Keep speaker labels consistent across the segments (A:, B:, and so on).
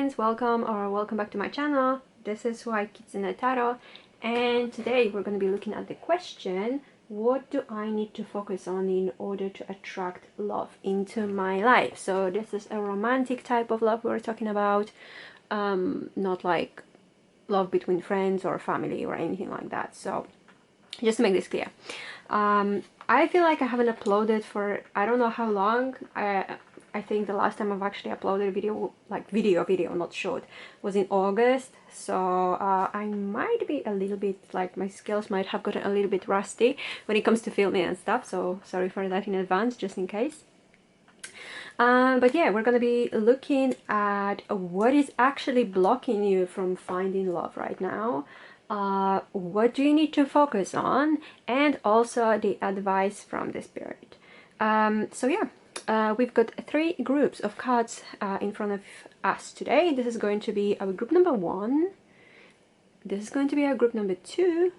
A: friends, welcome back to my channel. This is Kitsune Tarot, and today we're going to be looking at the question, what do I need to focus on in order to attract love into my life? So this is a romantic type of love we're talking about, not like love between friends or family or anything like that. So just to make this clear, I feel like I haven't uploaded for I don't know how long. I think the last time I've actually uploaded a video, like video, not short, was in August. So I might be a little bit, like, my skills might have gotten a little bit rusty when it comes to filming and stuff. So sorry for that in advance, just in case. But yeah, we're gonna be looking at what is actually blocking you from finding love right now. What do you need to focus on, and also the advice from the spirit. So yeah. We've got 3 groups of cards in front of us today. This is going to be our group number 1, this is going to be our group number 2,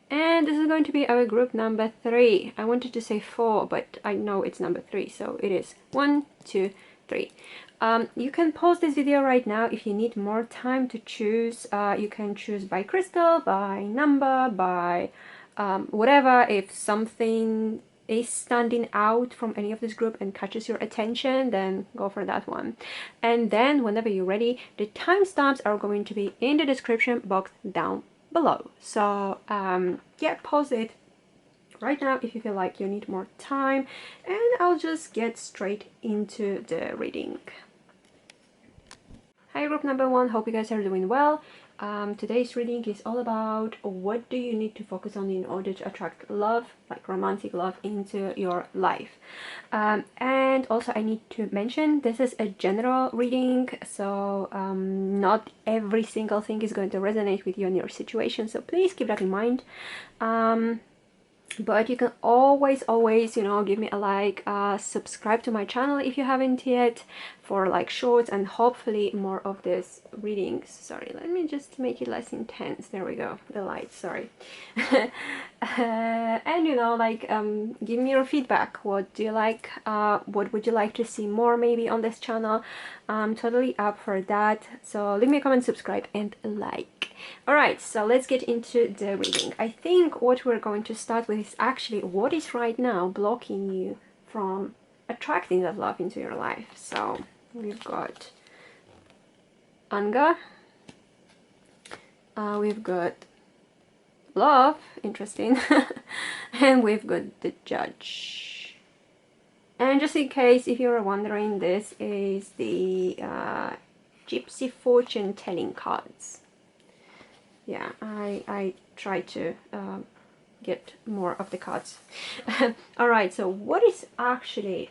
A: and this is going to be our group number 3. I wanted to say 4, but I know it's number 3, so it is 1, 2, 3. You can pause this video right now if you need more time to choose. You can choose by crystal, by number, by whatever. If something is standing out from any of this group and catches your attention, then go for that one. And then whenever you're ready, the timestamps are going to be in the description box down below. So yeah, pause it right now if you feel like you need more time, and I'll just get straight into the reading. Hi group number 1, hope you guys are doing well. Today's reading is all about what do you need to focus on in order to attract love, like romantic love, into your life. And also I need to mention this is a general reading, so not every single thing is going to resonate with you and your situation, so please keep that in mind. But you can always, you know, give me a like, subscribe to my channel if you haven't yet, for like shorts and hopefully more of this readings. Sorry, let me just make it less intense. There we go, the light, sorry. And you know, like, give me your feedback. What do you like? What would you like to see more maybe on this channel? I'm totally up for that, so leave me a comment, subscribe and like. Alright, so let's get into the reading. I think what we're going to start with is actually what is right now blocking you from attracting that love into your life. So we've got anger, we've got love, interesting, and we've got the judge. And just in case if you're wondering, this is the Gypsy fortune telling cards. Yeah, I try to get more of the cards. All right, so what is actually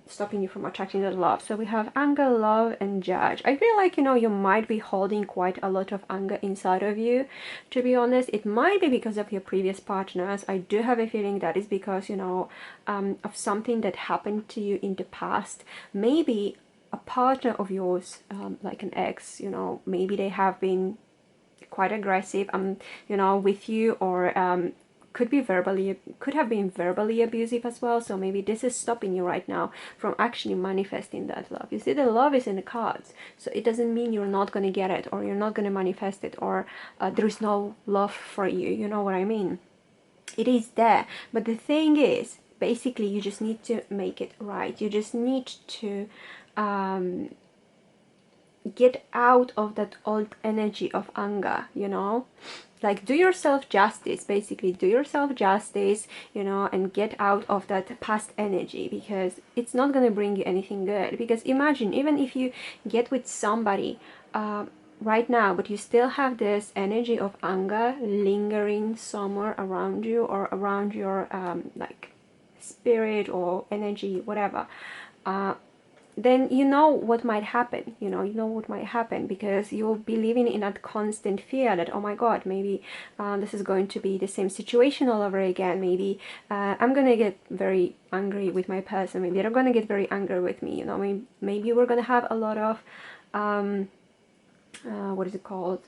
A: stopping you from attracting that love? So we have anger, love, and judge. I feel like, you know, you might be holding quite a lot of anger inside of you. To be honest, it might be because of your previous partners. I do have a feeling that is because, you know, of something that happened to you in the past. Maybe a partner of yours, like an ex, you know, maybe they have been quite aggressive, you know, with you, or could have been verbally abusive as well. So maybe this is stopping you right now from actually manifesting that love. You see, the love is in the cards, so it doesn't mean you're not going to get it, or you're not going to manifest it, or there is no love for you. You know what I mean? It is there, but the thing is, basically, you just need to make it right. You just need to get out of that old energy of anger, you know, like do yourself justice, basically do yourself justice, you know, and get out of that past energy, because it's not going to bring you anything good. Because imagine, even if you get with somebody right now, but you still have this energy of anger lingering somewhere around you, or around your like spirit or energy, whatever, then you know what might happen. You know what might happen, because you'll be living in that constant fear that, oh my god, maybe this is going to be the same situation all over again. Maybe I'm gonna get very angry with my person, maybe they're gonna get very angry with me, you know. Maybe we're gonna have a lot of what is it called,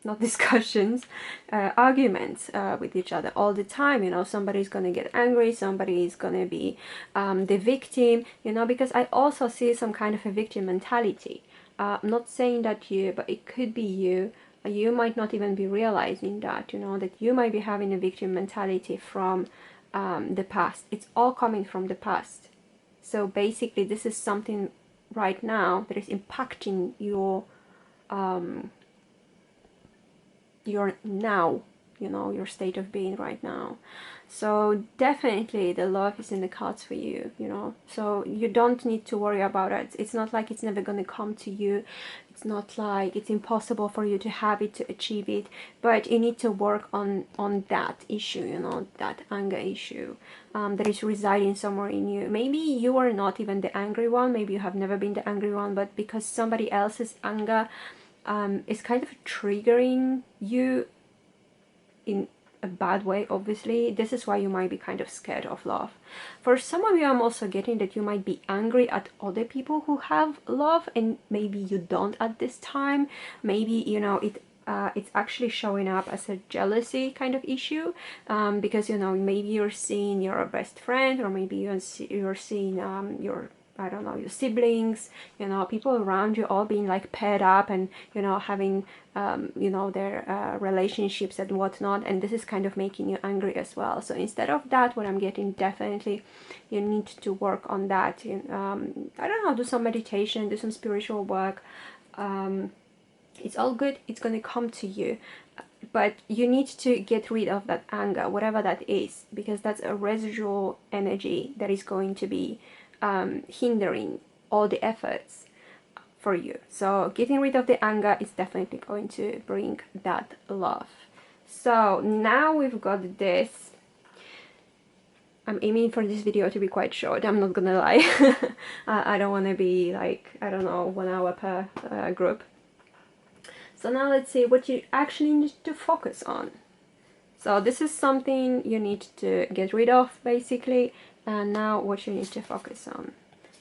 A: not discussions, arguments with each other all the time. You know, somebody's gonna get angry, somebody is gonna be the victim, you know, because I also see some kind of a victim mentality. I'm not saying that you, but it could be you. You might not even be realizing that, you know, that you might be having a victim mentality from the past. It's all coming from the past. So basically, this is something right now that is impacting your now, you know, your state of being right now. So definitely the love is in the cards for you, you know, so you don't need to worry about it. It's not like it's never going to come to you. It's not like it's impossible for you to have it, to achieve it, but you need to work on that issue, you know, that anger issue that is residing somewhere in you. Maybe you are not even the angry one, maybe you have never been the angry one, but because somebody else's anger is kind of triggering you in a bad way, obviously. This is why you might be kind of scared of love. For some of you, I'm also getting that you might be angry at other people who have love, and maybe you don't at this time. Maybe, you know, it's actually showing up as a jealousy kind of issue, because, you know, maybe you're seeing your best friend, or maybe you're seeing your, I don't know, your siblings, you know, people around you all being like paired up and, you know, having, you know, their relationships and whatnot. And this is kind of making you angry as well. So instead of that, what I'm getting, definitely you need to work on that. I don't know, do some meditation, do some spiritual work. It's all good. It's going to come to you. But you need to get rid of that anger, whatever that is, because that's a residual energy that is going to be hindering all the efforts for you. So getting rid of the anger is definitely going to bring that love. So now we've got this. I'm aiming for this video to be quite short, I'm not gonna lie. I don't want to be like, I don't know, 1 hour per group. So now let's see what you actually need to focus on. So this is something you need to get rid of, basically. And now what you need to focus on.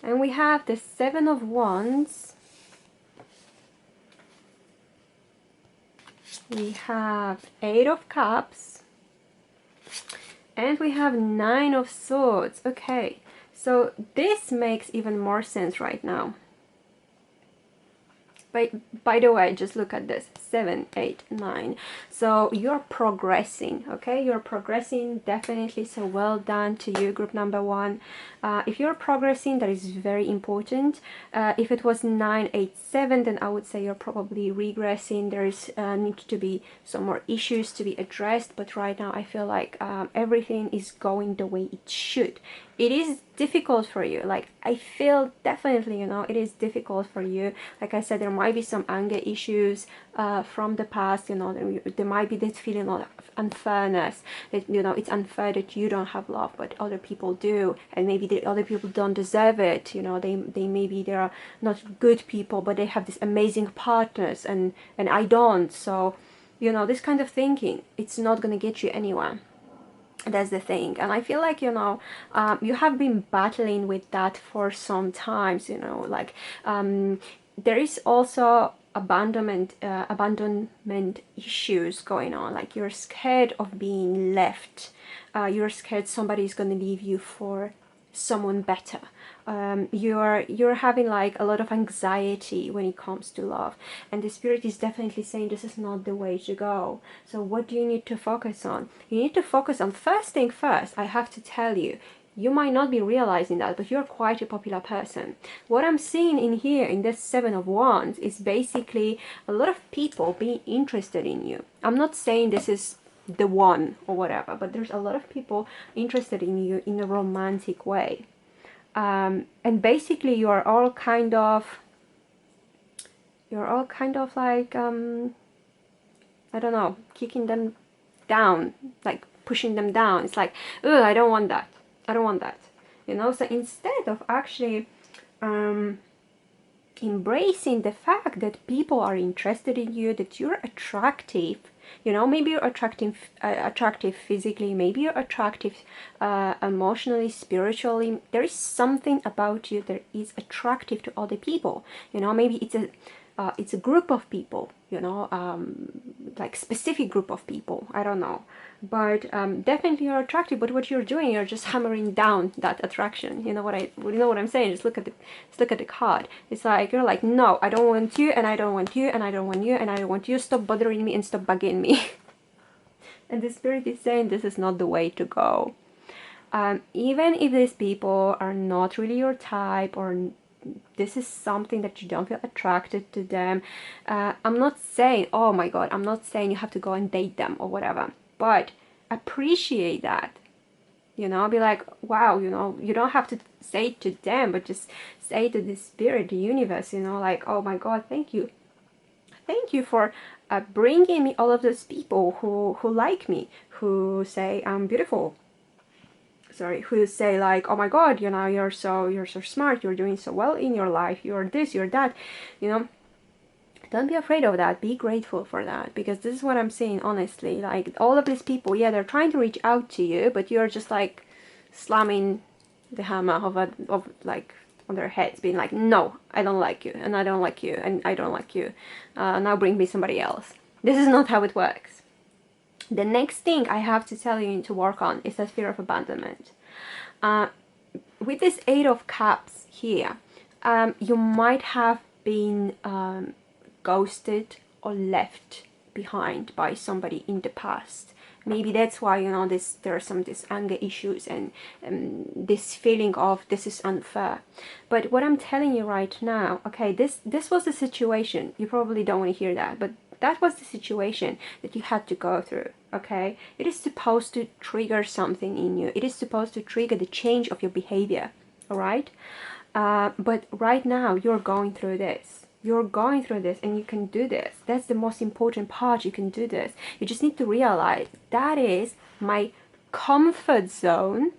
A: And we have the 7 of Wands. We have 8 of Cups. And we have 9 of Swords. Okay, so this makes even more sense right now. By the way, just look at this, 7, 8, 9. So you're progressing, okay? You're progressing, definitely. So well done to you, group number 1. If you're progressing, that is very important. If it was 9, 8, 7, then I would say you're probably regressing. There is need to be some more issues to be addressed. But right now, I feel like everything is going the way it should. It is difficult for you, like I feel definitely, you know, it is difficult for you. Like I said, there might be some anger issues from the past, you know, there might be this feeling of unfairness, that, you know, it's unfair that you don't have love but other people do, and maybe the other people don't deserve it, you know, they maybe they are not good people but they have these amazing partners and I don't. So, you know, this kind of thinking, it's not going to get you anywhere. That's the thing. And I feel like, you know, you have been battling with that for some times, you know, like there is also abandonment issues going on. Like you're scared of being left, you're scared somebody's going to leave you for someone better. You're having like a lot of anxiety when it comes to love, and the spirit is definitely saying this is not the way to go. So what do you need to focus on? You need to focus on, first thing first, I have to tell you, you might not be realizing that, but you're quite a popular person. What I'm seeing in here in this 7 of Wands is basically a lot of people being interested in you. I'm not saying this is the one or whatever, but there's a lot of people interested in you in a romantic way. And basically you're all kind of like I don't know, kicking them down, like pushing them down. It's like, oh, I don't want that, I don't want that, you know. So instead of actually embracing the fact that people are interested in you, that you're attractive, You know, maybe you're attractive physically, maybe you're attractive emotionally, spiritually. There is something about you that is attractive to other people. You know, maybe it's a group of people, you know, like specific group of people, I don't know, but definitely you're attractive. But what you're doing, you're just hammering down that attraction. You know what I'm saying? Just look at the card. It's like you're like, no, I don't want you, and I don't want you, and I don't want you, and I don't want you. Stop bothering me and stop bugging me. And the spirit is saying this is not the way to go. Even if these people are not really your type, or this is something that you don't feel attracted to them, I'm not saying, oh my god, I'm not saying you have to go and date them or whatever, but appreciate that. You know, be like, wow, you know, you don't have to say it to them, but just say to the spirit, the universe, you know, like, oh my god, thank you for bringing me all of those people who like me, who say I'm beautiful, who say like, oh my god, you know, you're so smart, you're doing so well in your life, you're this, you're that, you know. Don't be afraid of that. Be grateful for that, because this is what I'm saying, honestly. Like, all of these people, yeah, they're trying to reach out to you, but you're just like slamming the hammer of like on their heads, being like, no, I don't like you, and I don't like you, and I don't like you. Now bring me somebody else. This is not how it works. The next thing I have to tell you to work on is that fear of abandonment. With this 8 of Cups here, you might have been ghosted or left behind by somebody in the past. Maybe that's why, you know, there are some this anger issues and this feeling of this is unfair. But what I'm telling you right now, okay, this was the situation. You probably don't want to hear that, but that was the situation that you had to go through, okay? It is supposed to trigger something in you. It is supposed to trigger the change of your behavior, all right? But right now, you're going through this. You're going through this, and you can do this. That's the most important part. You can do this. You just need to realize that is my comfort zone,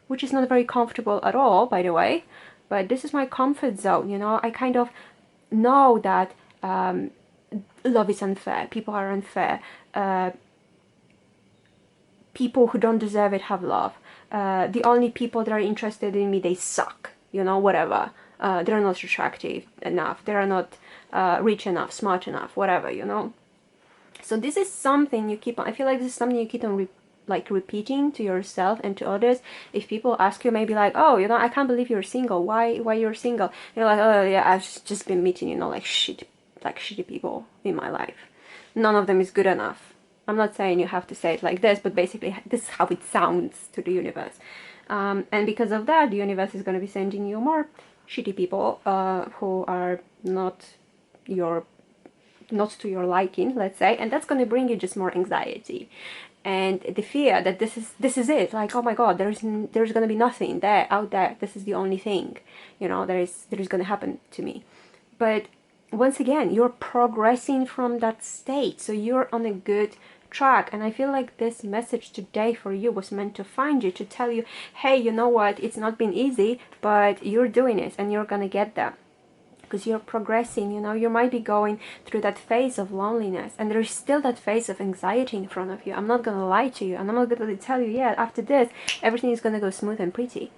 A: which is not very comfortable at all, by the way. But this is my comfort zone, you know? I kind of know that love is unfair. People are unfair. People who don't deserve it have love. The only people that are interested in me, they suck. You know, whatever. They're not attractive enough. They're not rich enough, smart enough, whatever, you know. So this is something you keep on, I feel like this is something you keep on repeating to yourself and to others. If people ask you maybe like, oh, you know, I can't believe you're single. Why you're single? You're like, oh yeah, I've just been meeting, you know, like shitty people in my life. None of them is good enough. I'm not saying you have to say it like this, but basically this is how it sounds to the universe. And because of that, the universe is going to be sending you more shitty people who are not to your liking, let's say, and that's going to bring you just more anxiety and the fear that this is it. Like, oh my god, there's going to be nothing out there. This is the only thing, you know, that is going to happen to me. But once again, you're progressing from that state, so you're on a good track. And I feel like this message today for you was meant to find you, to tell you, hey, you know what, it's not been easy, but you're doing it and you're gonna get there because you're progressing. You know, you might be going through that phase of loneliness, and there's still that phase of anxiety in front of you. I'm not gonna lie to you, and I'm not gonna tell you, yeah, after this everything is gonna go smooth and pretty,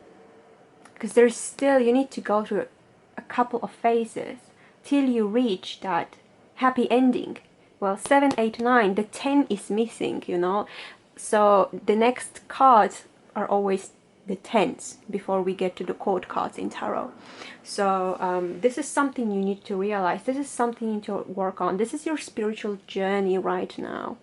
A: because there's still, you need to go through a couple of phases till you reach that happy ending. Well, 7, 8, 9, the 10 is missing, you know. So the next cards are always the 10s before we get to the court cards in tarot. So this is something you need to realize. This is something you need to work on. This is your spiritual journey right now.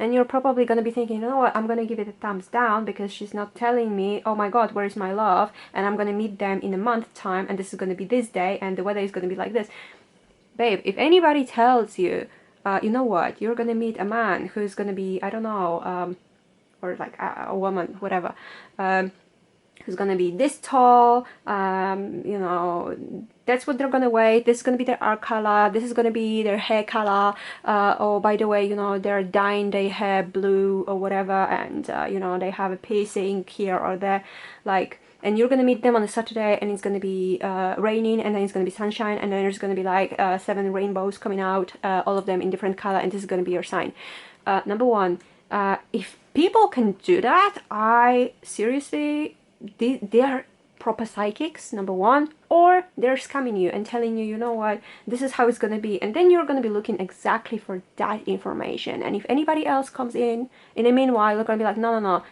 A: And you're probably going to be thinking, you know what, I'm going to give it a thumbs down because she's not telling me, oh my god, where is my love? And I'm going to meet them in a month's time, and this is going to be this day, and the weather is going to be like this. Babe, if anybody tells you, you know what, you're gonna meet a man who's gonna be, I don't know, or like a woman, whatever, who's gonna be this tall, you know, that's what they're gonna weigh, this is gonna be their eye color, this is gonna be their hair color, oh, by the way, you know, they're dyeing their hair blue or whatever, and, you know, they have a piercing here or there, like, and you're going to meet them on a Saturday, and it's going to be raining, and then it's going to be sunshine, and then there's going to be like 7 rainbows coming out, all of them in different color, and this is going to be your sign. Number one, if people can do that, I seriously, they are proper psychics, number one, or they're scamming you and telling you, you know what, this is how it's going to be, and then you're going to be looking exactly for that information. And if anybody else comes in the meanwhile, you're going to be like, no,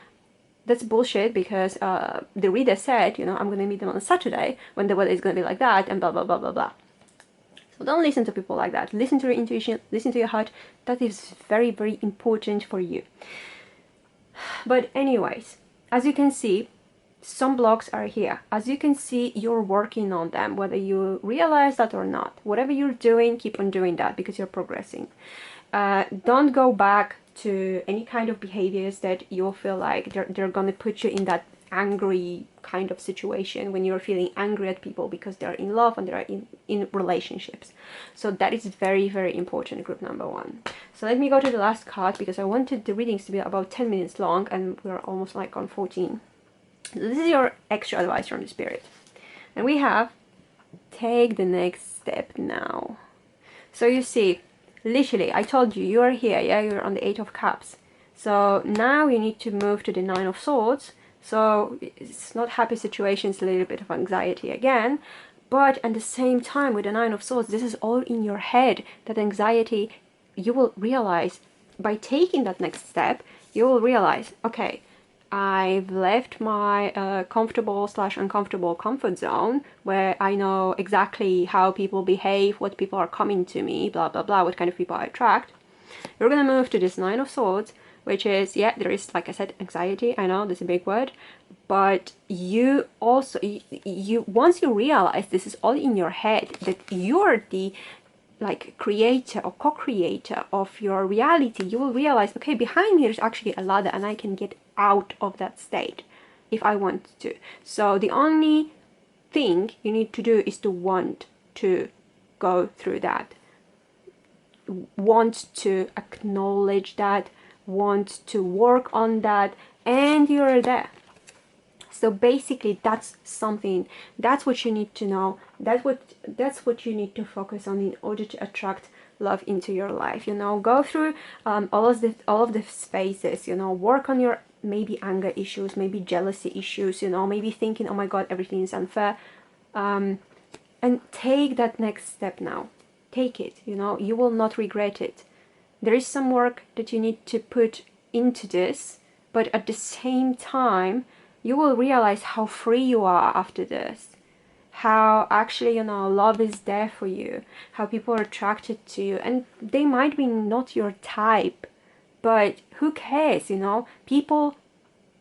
A: that's bullshit, because the reader said, you know, I'm going to meet them on a Saturday when the weather is going to be like that, and blah blah blah blah blah. So don't listen to people like that. Listen to your intuition, listen to your heart. That is very, very important for you. But anyways, as you can see, some blocks are here. As you can see, you're working on them, whether you realize that or not. Whatever you're doing, keep on doing that, because you're progressing. Don't go back to any kind of behaviors that you'll feel like they're gonna put you in that angry kind of situation, when you're feeling angry at people because they're in love and they're in relationships. So that is very, very important, group number one. So let me go to the last card, because I wanted the readings to be about 10 minutes long, and we're almost like on 14. This is your extra advice from the Spirit. And we have, take the next step now. So you see, literally, I told you, you are here, yeah, you're on the 8 of Cups. So now you need to move to the 9 of Swords. So it's not happy situation, it's a little bit of anxiety again. But at the same time, with the 9 of Swords, this is all in your head. That anxiety, you will realize, by taking that next step, you will realize, okay, I've left my comfortable / uncomfortable comfort zone, where I know exactly how people behave, what people are coming to me, blah blah blah, what kind of people I attract. You're gonna move to this 9 of Swords, which is, yeah, there is, like I said, anxiety. I know this is a big word, but you also, you once you realize this is all in your head, that you're the like creator or co-creator of your reality, you will realize, okay, behind me there's actually a ladder, and I can get out of that state if I want to. So the only thing you need to do is to want to go through that, want to acknowledge that, want to work on that, and you're there. So basically, that's something, that's what you need to know, that's what you need to focus on in order to attract love into your life. You know, go through all of the phases, you know, work on your maybe anger issues, maybe jealousy issues, you know, maybe thinking, oh my god, everything is unfair, and take that next step now. Take it, you know, you will not regret it. There is some work that you need to put into this, but at the same time, you will realize how free you are after this. How actually, you know, love is there for you. How people are attracted to you. And they might be not your type, but who cares, you know? People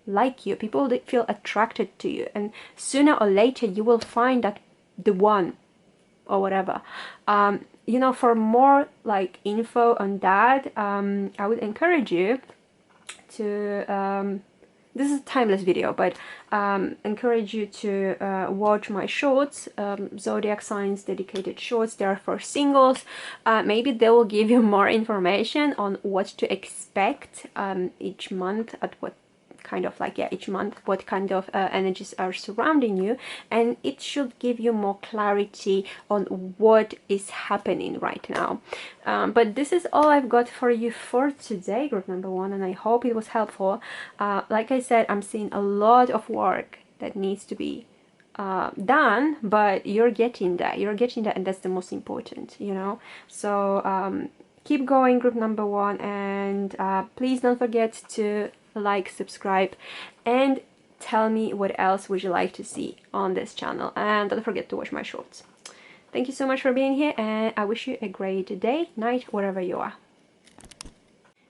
A: like you. People that feel attracted to you. And sooner or later, you will find that the one or whatever. You know, for more like info on that, I would encourage you to this is a timeless video, but encourage you to watch my shorts, zodiac signs dedicated shorts. They are for singles. Maybe they will give you more information on what to expect each month, at what kind of like, yeah, each month, what kind of energies are surrounding you, and it should give you more clarity on what is happening right now. But this is all I've got for you for today, group number one, and I hope it was helpful. Like I said, I'm seeing a lot of work that needs to be done, but you're getting there, and that's the most important, you know. So keep going, group number one, and please don't forget to like, subscribe, and tell me what else would you like to see on this channel, and don't forget to watch my shorts. Thank you so much for being here, and I wish you a great day, night, wherever you are.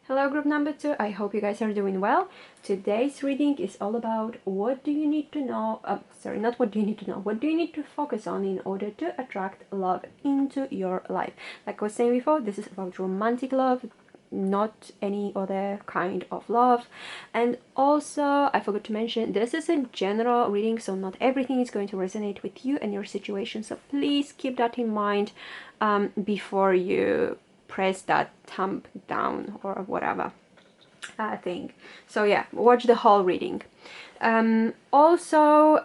A: Hello, group number two. I hope you guys are doing well. Today's reading is all about what do you need to know, sorry, not what do you need to know, what do you need to focus on in order to attract love into your life. Like I was saying before, this is about romantic love, not any other kind of love. And also, I forgot to mention, this is a general reading, so not everything is going to resonate with you and your situation, so please keep that in mind before you press that thumb down or whatever. thing. So yeah, watch the whole reading. Also,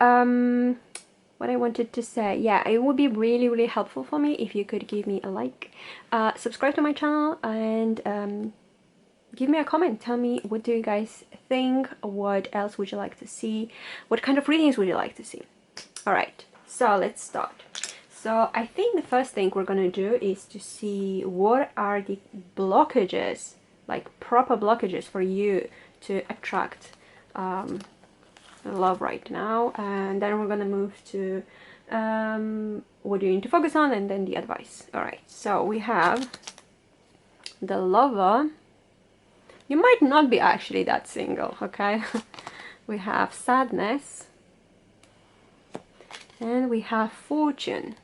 A: what I wanted to say, yeah, it would be really, really helpful for me if you could give me a like, subscribe to my channel, and give me a comment. Tell me, what do you guys think? What else would you like to see? What kind of readings would you like to see? All right, so let's start. So I think the first thing we're gonna do is to see what are the blockages, like proper blockages for you to attract love right now, and then we're gonna move to what do you need to focus on, and then the advice. All right, so we have the Lover. You might not be actually that single, okay? We have Sadness, and we have Fortune.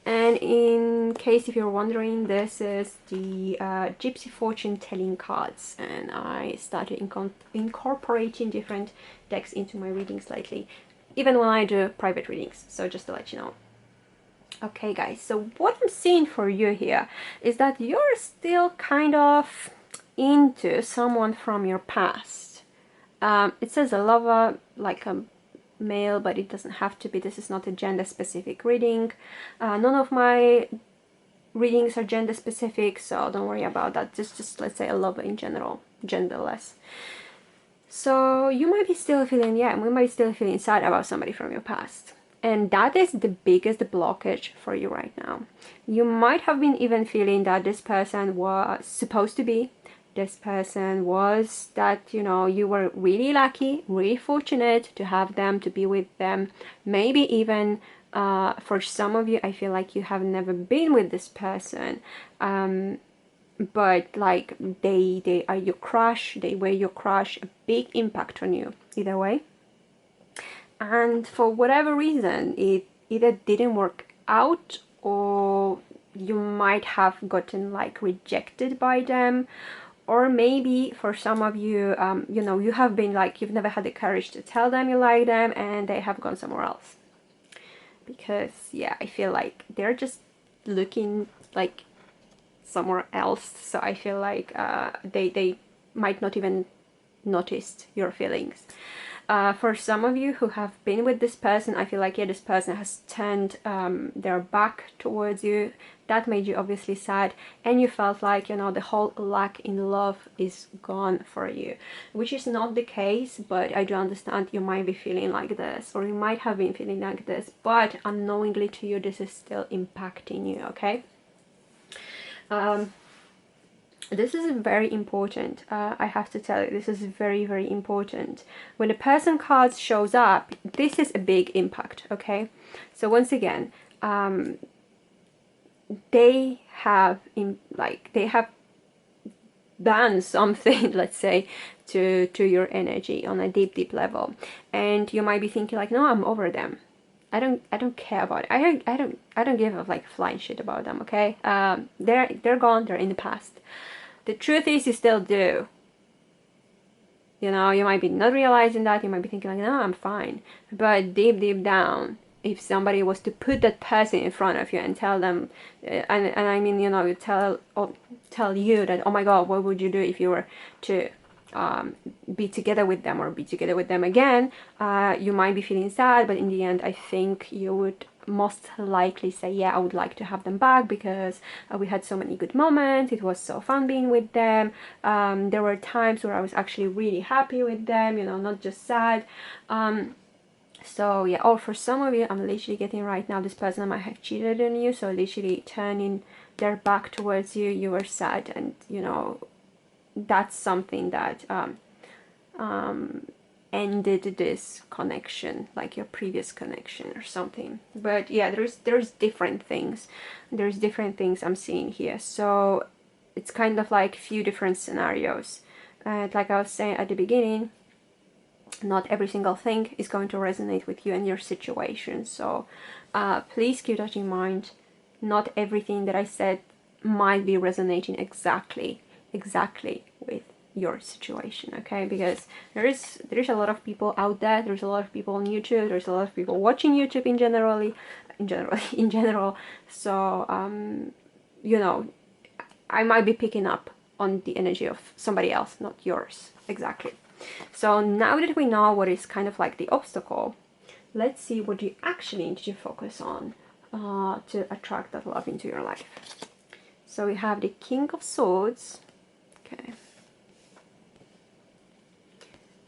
A: And in case if you're wondering, this is the Gypsy Fortune telling cards, and I started incorporating different decks into my readings lately, even when I do private readings, so just to let you know. Okay guys, so what I'm seeing for you here is that you're still kind of into someone from your past. It says a lover, like a male, but it doesn't have to be. This is not a gender specific reading. None of my readings are gender specific, so don't worry about that. Just let's say a lover in general, genderless. So you might be still feeling, yeah, we might still feeling sad about somebody from your past. And that is the biggest blockage for you right now. You might have been even feeling that this person was supposed to be, this person was, that, you know, you were really lucky, really fortunate to have them, to be with them. Maybe even for some of you, I feel like you have never been with this person, but like they are your crush, they were your crush, a big impact on you either way. And for whatever reason, it either didn't work out, or you might have gotten like rejected by them, or maybe for some of you, you know, you have been like, you've never had the courage to tell them you like them, and they have gone somewhere else. Because yeah, I feel like they're just looking like somewhere else. So I feel like they might not even noticed your feelings. For some of you who have been with this person, I feel like, yeah, this person has turned their back towards you. That made you obviously sad, and you felt like, you know, the whole lack in love is gone for you, which is not the case, but I do understand you might be feeling like this, or you might have been feeling like this, but unknowingly to you, this is still impacting you, okay? This is very important. I have to tell you, this is very, very important. When the person cards shows up, this is a big impact, okay? So once again, they have done something, let's say, to your energy on a deep level, and you might be thinking like, no, I'm over them. I don't care about it. I don't give a like flying shit about them, okay? They're gone, they're in the past. The truth is, you still do. You know, you might be not realizing that, you might be thinking like, no, I'm fine. But deep down, if somebody was to put that person in front of you and tell them, and I mean, you know, tell you that, oh my god, what would you do if you were to be together with them, or be together with them again, you might be feeling sad, but in the end, I think you would most likely say, yeah, I would like to have them back, because we had so many good moments, it was so fun being with them, there were times where I was actually really happy with them, you know, not just sad. So yeah, or for some of you, I'm literally getting right now, this person might have cheated on you, so literally turning their back towards you, you were sad, and you know, that's something that ended this connection, like your previous connection or something. But yeah, there's different things. There's different things I'm seeing here. So it's kind of like few different scenarios. Like I was saying at the beginning, not every single thing is going to resonate with you and your situation. So please keep that in mind. Not everything that I said might be resonating exactly with your situation, okay? Because there's a lot of people out there, there's a lot of people on YouTube, there's a lot of people watching YouTube in general. So you know, I might be picking up on the energy of somebody else, not yours. Exactly. So now that we know what is kind of like the obstacle, let's see what you actually need to focus on to attract that love into your life. So we have the King of Swords. Okay.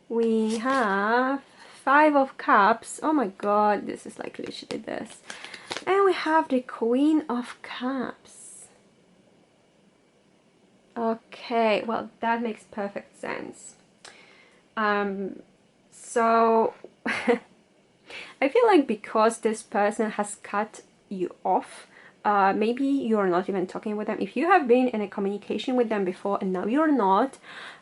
A: We have Five of Cups. Oh my god, this is like literally this. And we have the Queen of Cups. Okay, well, that makes perfect sense. So I feel like because this person has cut you off, maybe you're not even talking with them. If you have been in a communication with them before and now you're not,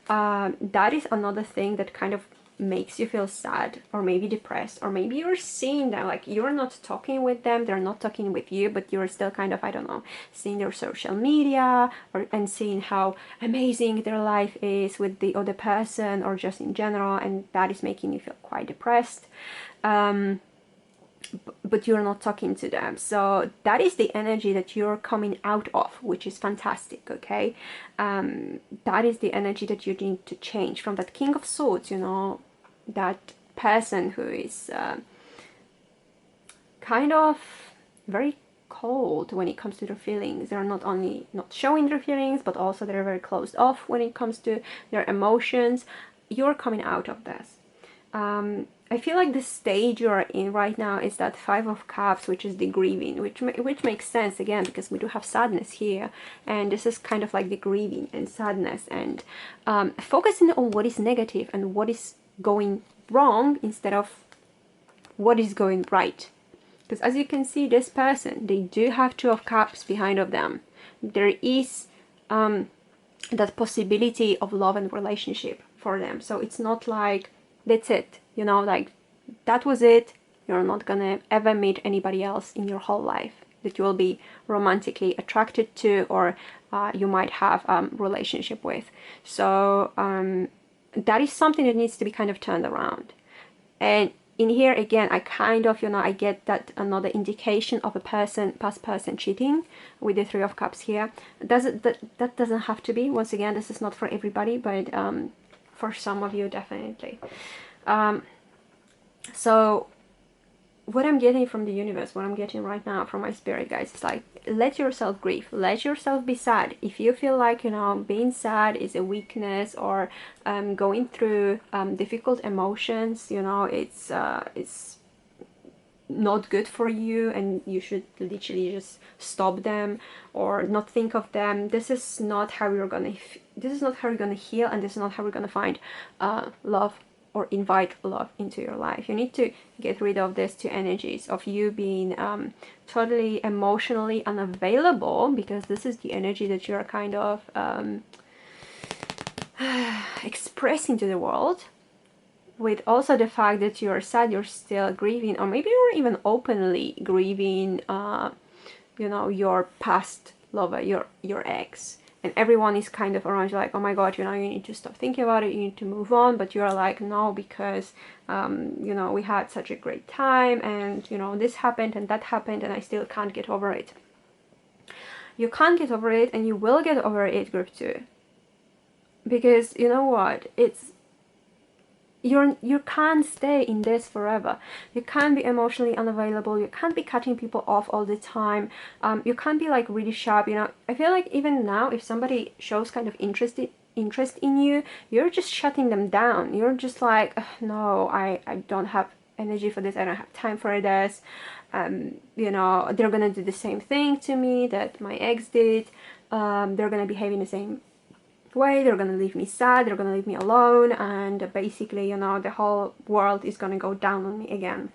A: that is another thing that kind of makes you feel sad or maybe depressed, or maybe you're seeing them, like you're not talking with them, they're not talking with you, but you're still kind of, I don't know, seeing their social media and seeing how amazing their life is with the other person or just in general, and that is making you feel quite depressed. But you're not talking to them. So that is the energy that you're coming out of, which is fantastic. Okay, that is the energy that you need to change from that King of Swords, you know, that person who is kind of very cold when it comes to their feelings. They're not only not showing their feelings, but also they're very closed off when it comes to their emotions. You're coming out of this. I feel like the stage you are in right now is that Five of Cups, which is the grieving, which makes sense again because we do have sadness here, and this is kind of like the grieving and sadness, and focusing on what is negative and what is going wrong instead of what is going right. Because as you can see, this person, they do have Two of Cups behind of them. There is that possibility of love and relationship for them. So it's not like that's it, you know, like that was it. You're not gonna ever meet anybody else in your whole life that you will be romantically attracted to, or you might have a relationship with. So that is something that needs to be kind of turned around. And in here again, I kind of, you know, I get that another indication of a person, past person cheating with the Three of Cups here. That doesn't have to be. Once again, this is not for everybody, but for some of you definitely. So what I'm getting from the universe, what I'm getting right now from my spirit guys, is like, let yourself grieve, let yourself be sad. If you feel like, you know, being sad is a weakness, or going through difficult emotions, you know, it's not good for you and you should literally just stop them or not think of them, this is not how you're gonna heal, and this is not how we're gonna find love or invite love into your life. You need to get rid of these two energies of you being totally emotionally unavailable, because this is the energy that you're kind of expressing to the world, with also the fact that you're sad, you're still grieving, or maybe you're even openly grieving you know, your past lover, your ex. And everyone is kind of around you like, oh my god, you know, you need to stop thinking about it, you need to move on. But you're like, no, because, you know, we had such a great time, and, you know, this happened and that happened, and I still can't get over it. You can't get over it, and you will get over it, group 2. Because, you know what, it's, you can't stay in this forever. You can't be emotionally unavailable. You can't be cutting people off all the time. You can't be like really sharp, you know. I feel like even now, if somebody shows kind of interest in you, you're just shutting them down. You're just like, no, I don't have energy for this. I don't have time for this. You know, they're gonna do the same thing to me that my ex did. They're gonna behave in the same way, they're gonna leave me sad, they're gonna leave me alone, and basically, you know, the whole world is gonna go down on me again.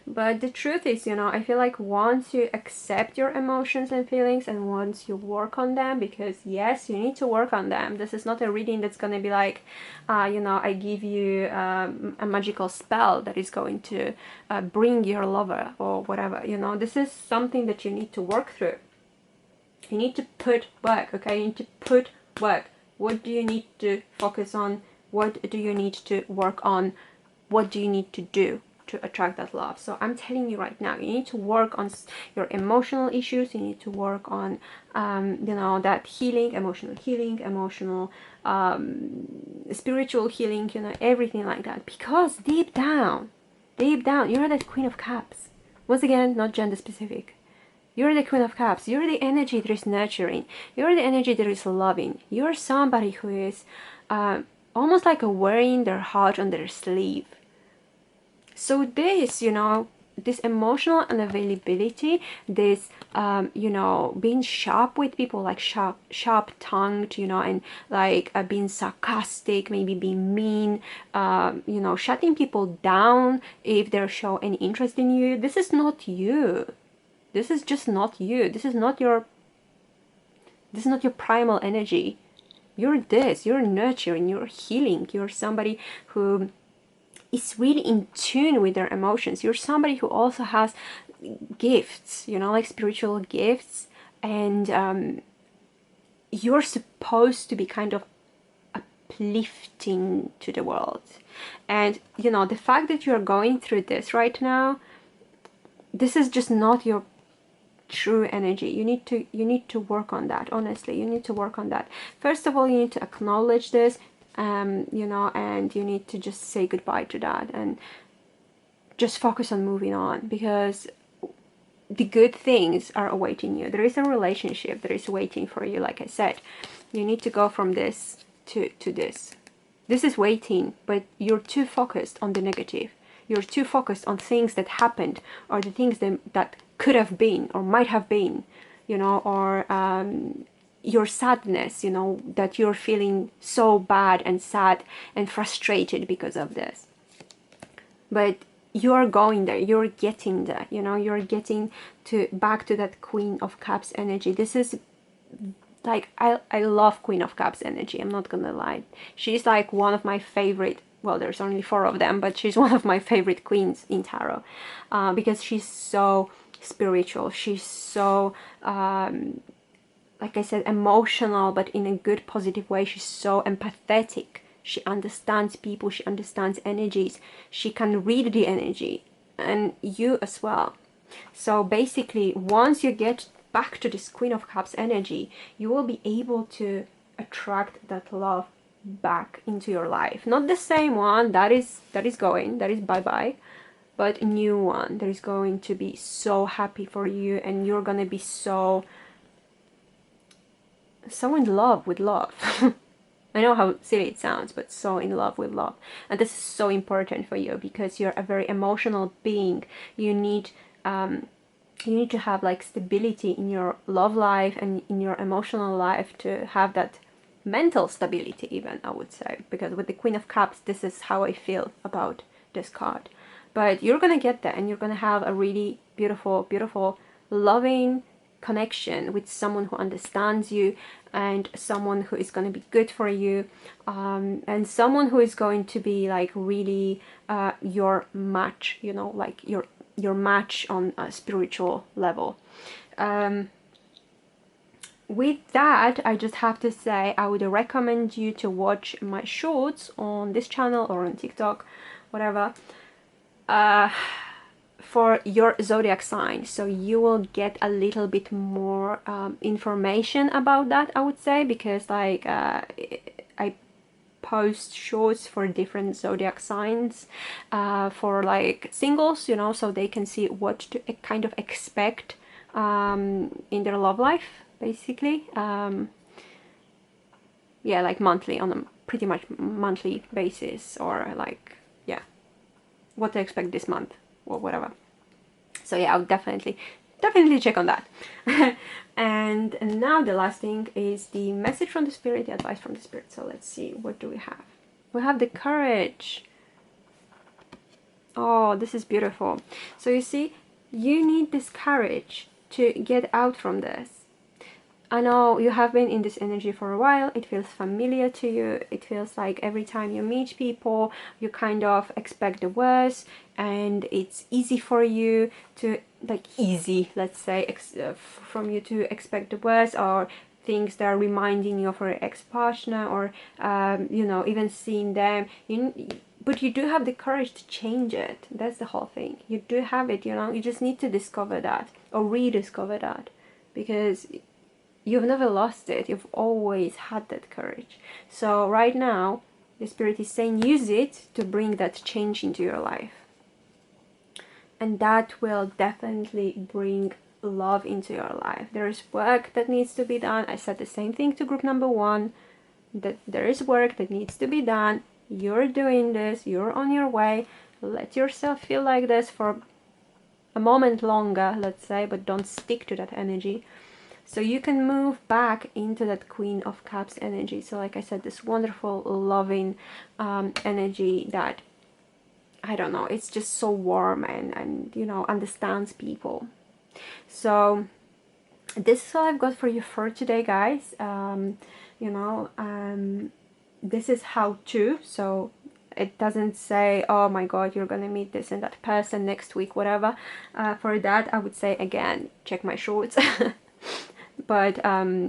A: But the truth is, you know, I feel like once you accept your emotions and feelings, and once you work on them, because yes, you need to work on them. This is not a reading that's gonna be like, you know, I give you a magical spell that is going to bring your lover or whatever, you know. This is something that you need to work through. You need to put work, okay? You need to put work. What do you need to focus on? What do you need to work on? What do you need to do to attract that love. So I'm telling you right now, you need to work on your emotional issues. You need to work on you know, that healing, emotional spiritual healing, you know, everything like that. Because deep down, you're that Queen of Cups. Once again, not gender specific. You're the Queen of Cups. You're the energy that is nurturing. You're the energy that is loving. You're somebody who is almost like wearing their heart on their sleeve. So this, you know, this emotional unavailability, this, you know, being sharp with people, like sharp-tongued, you know, and like being sarcastic, maybe being mean, you know, shutting people down if they show any interest in you. This is not you. This is just not you. This is not your primal energy. You're this. You're nurturing. You're healing. You're somebody who is really in tune with their emotions. You're somebody who also has gifts, you know, like spiritual gifts, and you're supposed to be kind of uplifting to the world. And you know, the fact that you're going through this right now, this is just not your true energy. You need to work on that. Honestly, you need to work on that. First of all, you need to acknowledge this, you know, and you need to just say goodbye to that and just focus on moving on, because the good things are awaiting you. There is a relationship that is waiting for you. Like I said, you need to go from this to this. This is waiting, but you're too focused on the negative. You're too focused on things that happened, or the things that could have been or might have been, you know, or your sadness, you know, that you're feeling so bad and sad and frustrated because of this. But you're going there, you're getting there, you know, you're getting back to that Queen of Cups energy. This is like, I love Queen of Cups energy, I'm not gonna lie. She's like one of my favorite, well, there's only 4 of them, but she's one of my favorite queens in tarot, because she's so spiritual. She's so like I said, emotional, but in a good, positive way. She's so empathetic. She understands people. She understands energies. She can read the energy, and you as well. So basically, once you get back to this Queen of Cups energy, you will be able to attract that love back into your life. Not the same one that is going, that is bye-bye, but a new one that is going to be so happy for you, and you're gonna be so in love with love. I know how silly it sounds, but so in love with love. And this is so important for you, because you're a very emotional being. You need to have like stability in your love life and in your emotional life, to have that mental stability even, I would say, because with the Queen of Cups, this is how I feel about this card. But you're gonna get there, and you're gonna have a really beautiful, beautiful, loving connection with someone who understands you, and someone who is going to be good for you, and someone who is going to be like really your match, you know, like your match on a spiritual level. With that, I just have to say, I would recommend you to watch my shorts on this channel or on TikTok, whatever, for your zodiac sign. So you will get a little bit more information about that, I would say, because like I post shorts for different zodiac signs for like singles, you know, so they can see what to kind of expect in their love life, basically. Yeah, like monthly, on a pretty much monthly basis, or like, yeah, what to expect this month or whatever. So yeah, I'll definitely check on that. And now the last thing is the message from the spirit, the advice from the spirit. So let's see, what do we have? We have the courage. Oh, this is beautiful. So you see, you need this courage to get out from this. I know you have been in this energy for a while. It feels familiar to you. It feels like every time you meet people, you kind of expect the worst, and it's easy for you to, like, let's say, from you to expect the worst, or things that are reminding you of your ex-partner, or you know, even seeing them. but you do have the courage to change it. That's the whole thing. You do have it, you know. You just need to discover that or rediscover that, because you've never lost it. You've always had that courage. So right now, the Spirit is saying use it to bring that change into your life. And that will definitely bring love into your life. There is work that needs to be done. I said the same thing to group number 1, that there is work that needs to be done. You're doing this, you're on your way. Let yourself feel like this for a moment longer, let's say, but don't stick to that energy. So you can move back into that Queen of Cups energy. So like I said, this wonderful, loving energy that, I don't know, it's just so warm and you know, understands people. So this is all I've got for you for today, guys. You know, this is how to, so it doesn't say, oh my god, you're gonna meet this and that person next week, whatever. For that, I would say, again, check my shorts. But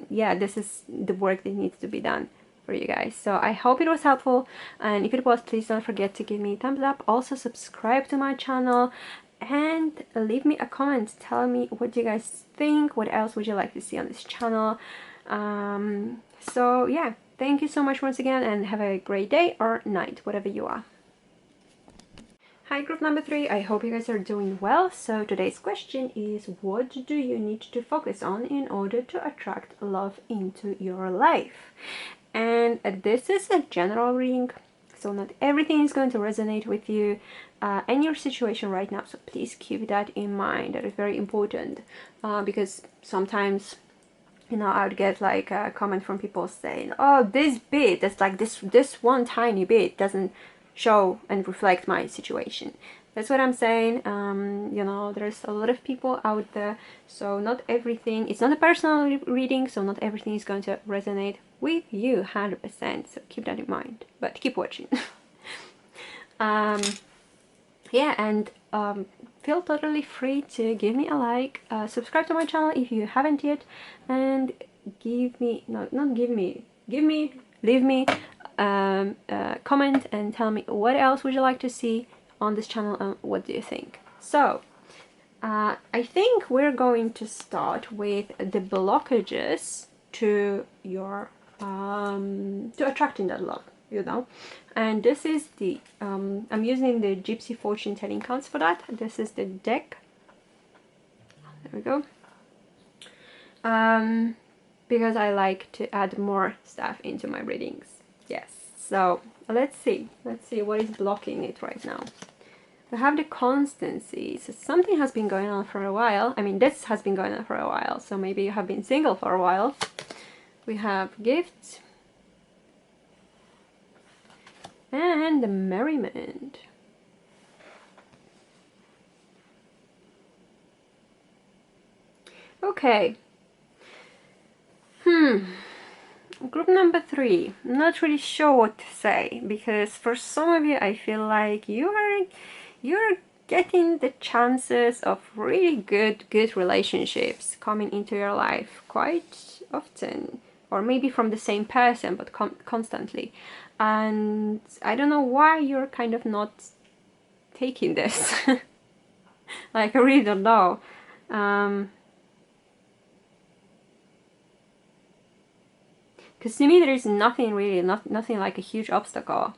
A: yeah, this is the work that needs to be done for you guys. So I hope it was helpful, and if it was, please don't forget to give me a thumbs up. Also subscribe to my channel and leave me a comment. Tell me what you guys think, what else would you like to see on this channel. So yeah, thank you so much once again, and have a great day or night, whatever you are. Hi group number 3, I hope you guys are doing well. So today's question is, what do you need to focus on in order to attract love into your life? And this is a general reading, so not everything is going to resonate with you and your situation right now, so please keep that in mind. That is very important, because sometimes, you know, I would get like a comment from people saying, oh, this bit, that's like this one tiny bit doesn't show and reflect my situation. That's what I'm saying. You know, there's a lot of people out there, so not everything, it's not a personal reading, so not everything is going to resonate with you 100%, so keep that in mind, but keep watching. Yeah, and feel totally free to give me a like, subscribe to my channel if you haven't yet, and leave me a comment and tell me what else would you like to see on this channel and what do you think. So I think we're going to start with the blockages to your to attracting that love, you know. And this is the I'm using the Gypsy fortune telling cards for that. This is the deck. There we go. Because I like to add more stuff into my readings. Yes, so let's see what is blocking it right now. We have the constancy, so something has been going on for a while. I mean, this has been going on for a while, so maybe you have been single for a while. We have gifts and the merriment. Okay. Group number 3, I'm not really sure what to say, because for some of you I feel like you're getting the chances of really good relationships coming into your life quite often, or maybe from the same person, but constantly. And I don't know why you're kind of not taking this. Like, I really don't know. Because to me there is nothing really, nothing like a huge obstacle.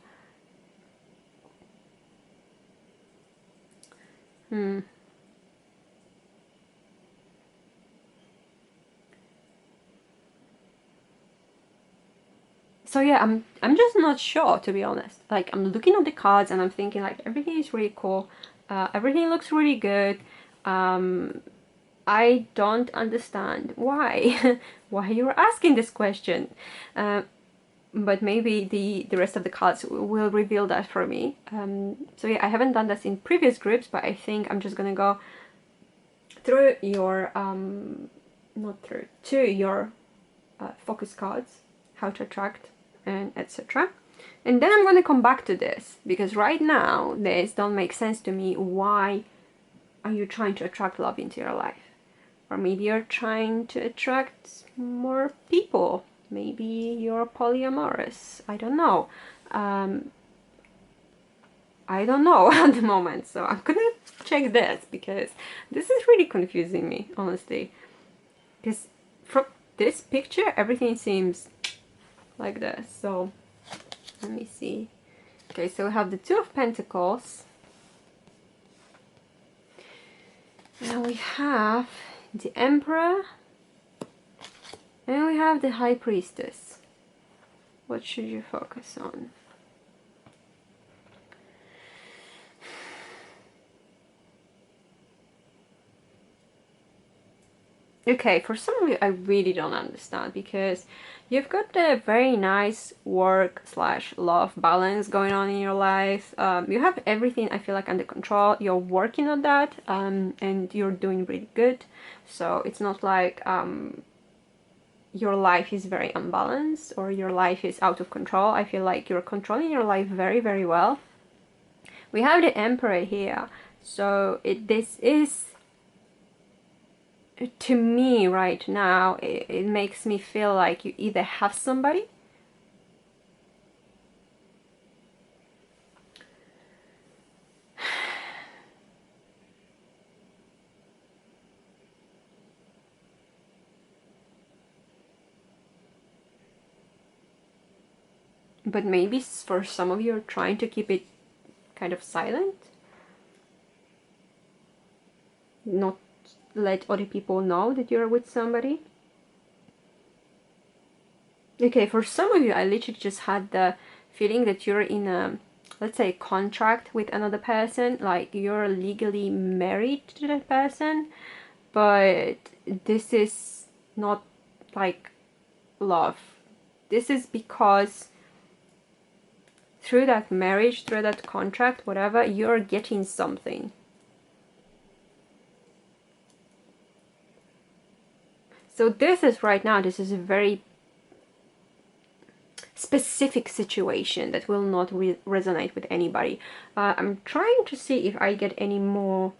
A: So yeah, I'm just not sure, to be honest. Like, I'm looking at the cards and I'm thinking like everything is really cool, everything looks really good. I don't understand why why you're asking this question, but maybe the rest of the cards will reveal that for me. So yeah, I haven't done this in previous groups, but I think I'm just gonna go through your to your focus cards, how to attract and etc. And then I'm going to come back to this, because right now this don't make sense to me. Why are you trying to attract love into your life? Or maybe you're trying to attract more people. Maybe you're polyamorous. I don't know. I don't know at the moment. So I'm gonna check this, because this is really confusing me, honestly. Because from this picture, everything seems like this. So let me see. Okay, so we have the Two of Pentacles. And we have the Emperor. And we have the High Priestess. What should you focus on? Okay, for some of you, I really don't understand, because you've got the very nice work/love balance going on in your life. You have everything, I feel like, under control. You're working on that, and you're doing really good. So it's not like your life is very unbalanced or your life is out of control. I feel like you're controlling your life very, very well. We have the Emperor here. So this is, to me right now, it makes me feel like you either have somebody but maybe for some of you are trying to keep it kind of silent, not let other people know that you're with somebody. Okay, for some of you, I literally just had the feeling that you're in a, let's say, contract with another person, like you're legally married to that person, but this is not like love. This is because through that marriage, through that contract, whatever, you're getting something. So this is right now, this is a very specific situation that will not resonate with anybody. I'm trying to see if I get any more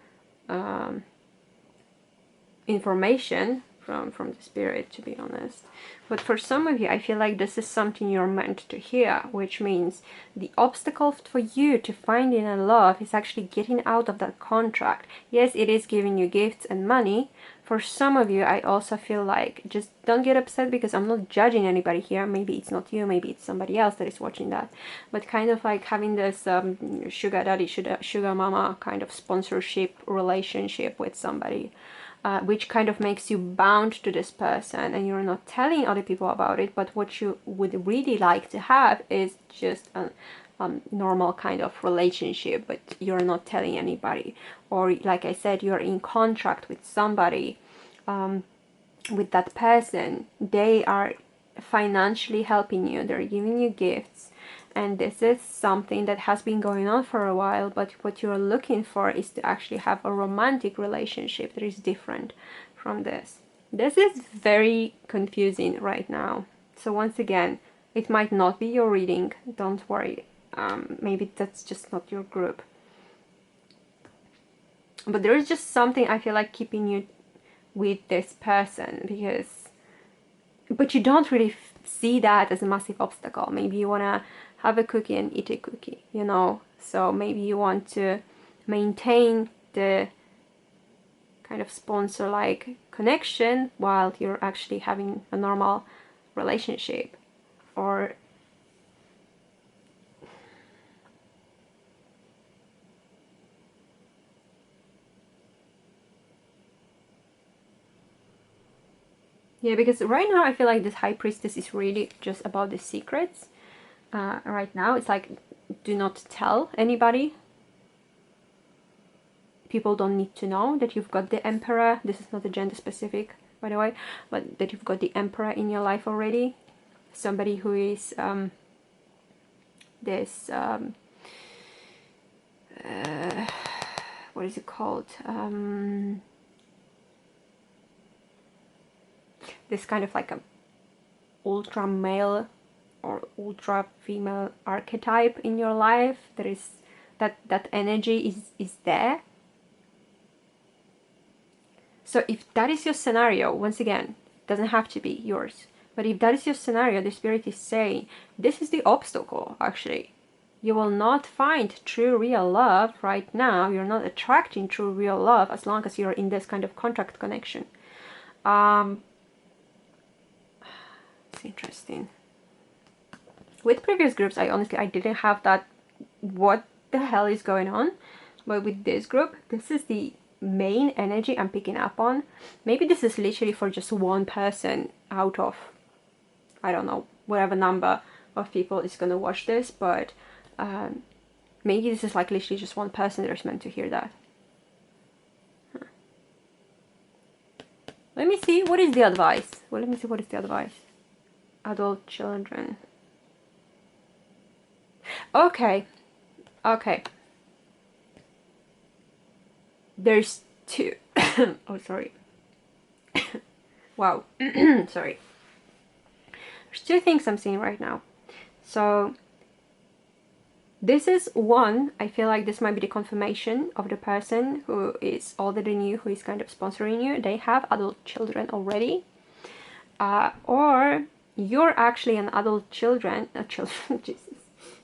A: information from the spirit, to be honest. But for some of you, I feel like this is something you're meant to hear, which means the obstacle for you to finding a love is actually getting out of that contract. Yes, it is giving you gifts and money. For some of you, I also feel like, just don't get upset, because I'm not judging anybody here. Maybe it's not you, maybe it's somebody else that is watching that. But kind of like having this sugar daddy, sugar mama kind of sponsorship relationship with somebody. Which kind of makes you bound to this person, and you're not telling other people about it, but what you would really like to have is just a normal kind of relationship, but you're not telling anybody. Or like I said, you're in contract with somebody, with that person. They are financially helping you, they're giving you gifts, and this is something that has been going on for a while, but what you're looking for is to actually have a romantic relationship that is different from this. This is very confusing right now. So once again, it might not be your reading, don't worry. Maybe that's just not your group. But there is just something, I feel like, keeping you with this person, because, but you don't really see that as a massive obstacle. Maybe you want to have a cookie and eat a cookie, you know. So maybe you want to maintain the kind of sponsor-like connection while you're actually having a normal relationship. Or yeah, because right now I feel like this High Priestess is really just about the secrets. Right now it's like, do not tell anybody. People don't need to know that you've got the Emperor. This is not a gender specific, by the way, but that you've got the Emperor in your life already. Somebody who is this what is it called? This kind of like a ultra male or ultra female archetype in your life. There is that energy is there. So if that is your scenario, once again, it doesn't have to be yours, but if that is your scenario, the spirit is saying this is the obstacle. Actually, You will not find true real love right now. You're not attracting true real love as long as you're in this kind of contract connection. It's interesting. With previous groups, I didn't have that, what the hell is going on? But with this group, this is the main energy I'm picking up on. Maybe this is literally for just one person out of, I don't know, whatever number of people is going to watch this, but maybe this is like literally just one person that's meant to hear that. Let me see, what is the advice? Well, let me see, what is the advice? Adult children. Okay. There's two. Oh, sorry. Wow. Sorry. There's two things I'm seeing right now. So this is one, I feel like this might be the confirmation of the person who is older than you, who is kind of sponsoring you. They have adult children already. Or you're actually an adult children, Jesus.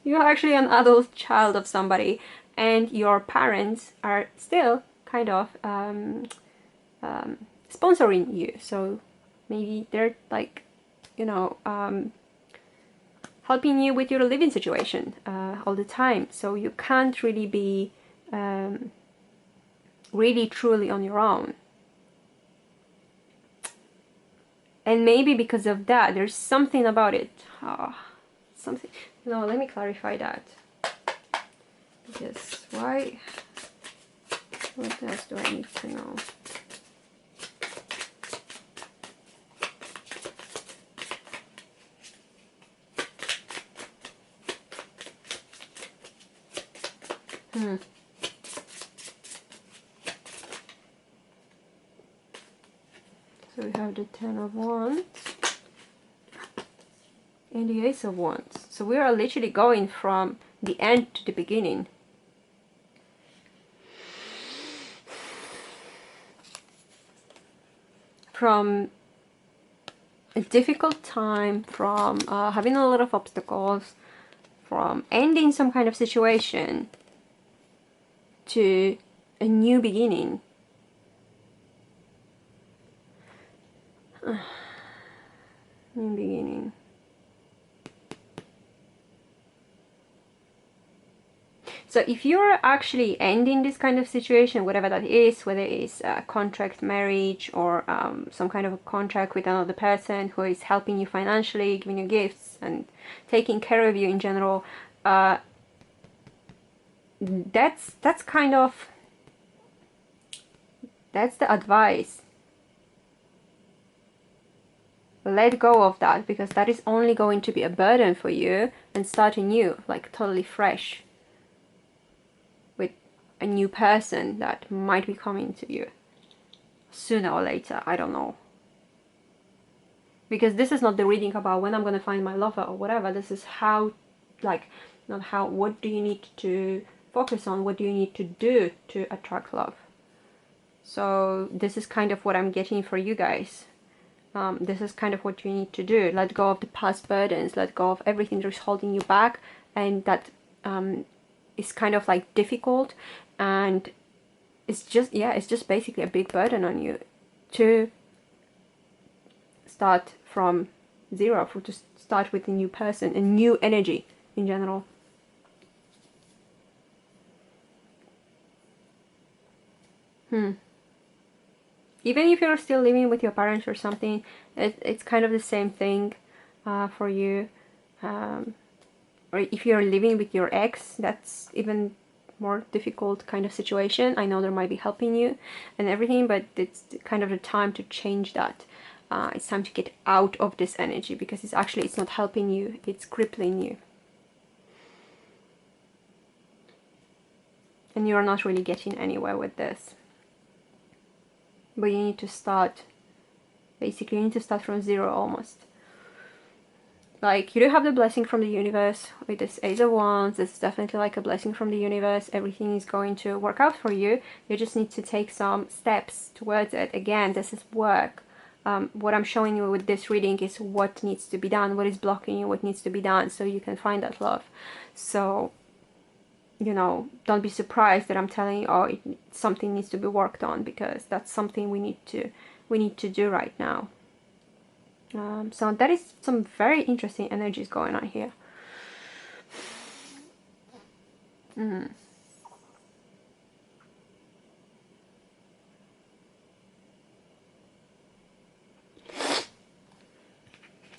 A: You're actually an adult child of somebody, and your parents are still kind of sponsoring you. So maybe they're like, you know, helping you with your living situation all the time. So you can't really be really truly on your own. And maybe because of that, there's something about it. Something. No, let me clarify that. Because why? What else do I need to know? So we have the Ten of Wands and the Ace of Wands. So we are literally going from the end to the beginning. From a difficult time, from having a lot of obstacles, from ending some kind of situation to a new beginning. New beginning. So if you're actually ending this kind of situation, whatever that is, whether it's a contract, marriage, or some kind of a contract with another person who is helping you financially, giving you gifts and taking care of you in general, that's kind of, that's the advice. Let go of that, because that is only going to be a burden for you, and start anew, like totally fresh, with a new person that might be coming to you sooner or later. I don't know, because this is not the reading about when I'm gonna find my lover or whatever. This is how, like, not how, what do you need to focus on, what do you need to do to attract love. So this is kind of what I'm getting for you guys. This is kind of what you need to do. Let go of the past burdens, let go of everything that is holding you back, and that is kind of like difficult, and it's just, yeah, it's just basically a big burden on you to start from zero, to start with a new person, a new energy in general. Even if you're still living with your parents or something, it's kind of the same thing for you. Or if you're living with your ex, that's even more difficult kind of situation. I know they might be helping you and everything, but it's kind of the time to change that. It's time to get out of this energy, because it's not helping you, it's crippling you. And you're not really getting anywhere with this. But you need to start, basically you need to start from zero almost. Like, you do have the blessing from the universe with this Ace of Wands. It's definitely like a blessing from the universe. Everything is going to work out for you. You just need to take some steps towards it. Again, this is work. What I'm showing you with this reading is what needs to be done, what is blocking you, what needs to be done, so you can find that love. So you know, don't be surprised that I'm telling you, oh, something needs to be worked on, because that's something we need to do right now. So that is some very interesting energies going on here.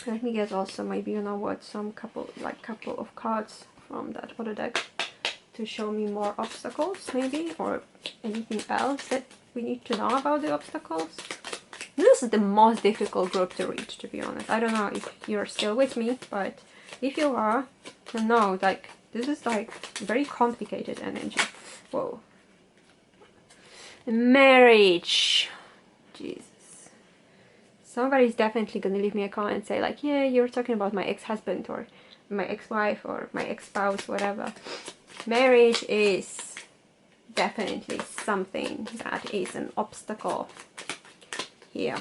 A: Let me get also maybe, you know what, some couple of cards from that other deck to show me more obstacles maybe, or anything else that we need to know about the obstacles. This is the most difficult group to read, to be honest. I don't know if you're still with me, but if you are, then no, like, this is like very complicated energy. Whoa. Marriage. Jesus. Somebody's definitely gonna leave me a comment and say like, yeah, you're talking about my ex-husband or my ex-wife or my ex-spouse, whatever. Marriage is definitely something that is an obstacle here.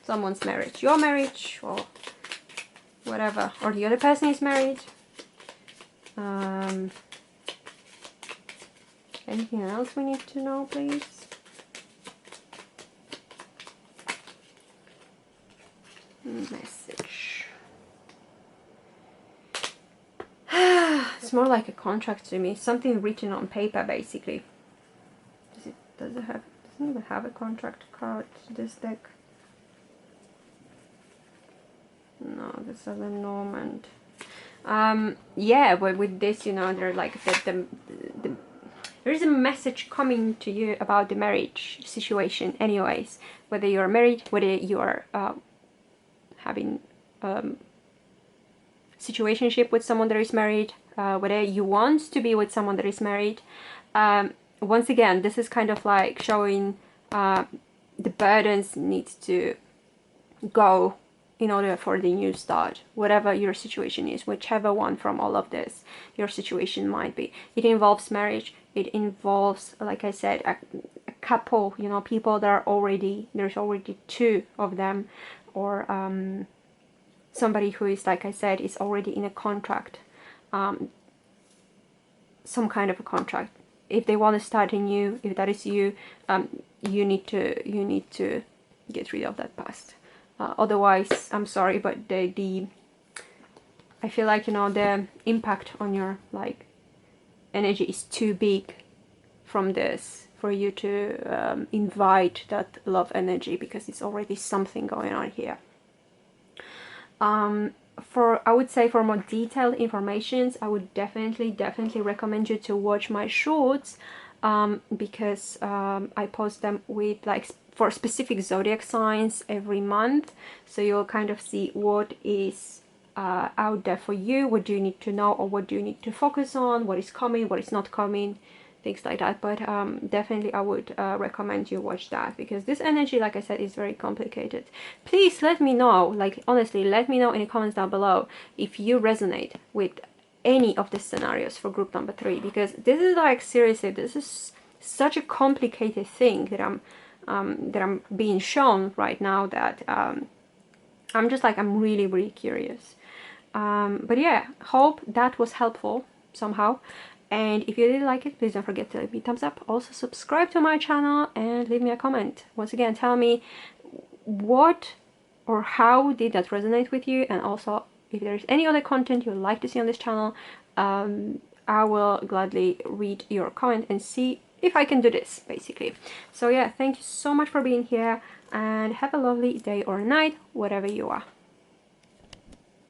A: Someone's marriage, your marriage, or whatever, or the other person is married. Anything else we need to know, please? Message. It's more like a contract to me, something written on paper, basically. Doesn't even have a contract card, this deck. No, this is a Normand. Yeah, but with this, you know, they're like there is a message coming to you about the marriage situation anyways, whether you're married, whether you are having situationship with someone that is married, whether you want to be with someone that is married. Once again, this is kind of like showing the burdens need to go in order for the new start, whatever your situation is, whichever one from all of this your situation might be. It involves marriage, it involves, like I said, a couple, you know, people that are already, there's already two of them, or somebody who is, like I said, is already in a contract, some kind of a contract. If they want to start anew, if that is you, you need to get rid of that past. Otherwise, I'm sorry, but I feel like, you know, the impact on your like energy is too big from this for you to invite that love energy, because it's already something going on here. I would say for more detailed information, I would definitely recommend you to watch my shorts, because I post them with like for specific zodiac signs every month, so you'll kind of see what is out there for you, what do you need to know, or what do you need to focus on, what is coming, what is not coming, things like that. But definitely I would recommend you watch that, because this energy, like I said, is very complicated. Please let me know, like honestly, let me know in the comments down below if you resonate with any of the scenarios for group number 3, because this is like, seriously, this is such a complicated thing that I'm being shown right now, that I'm just like, I'm really curious. But yeah, hope that was helpful somehow. And if you did like it, please don't forget to leave me a thumbs up. Also subscribe to my channel and leave me a comment. Once again, tell me what or how did that resonate with you, and also if there's any other content you'd like to see on this channel. I will gladly read your comment and see if I can do this, basically. So yeah, thank you so much for being here, and have a lovely day or night, wherever you are.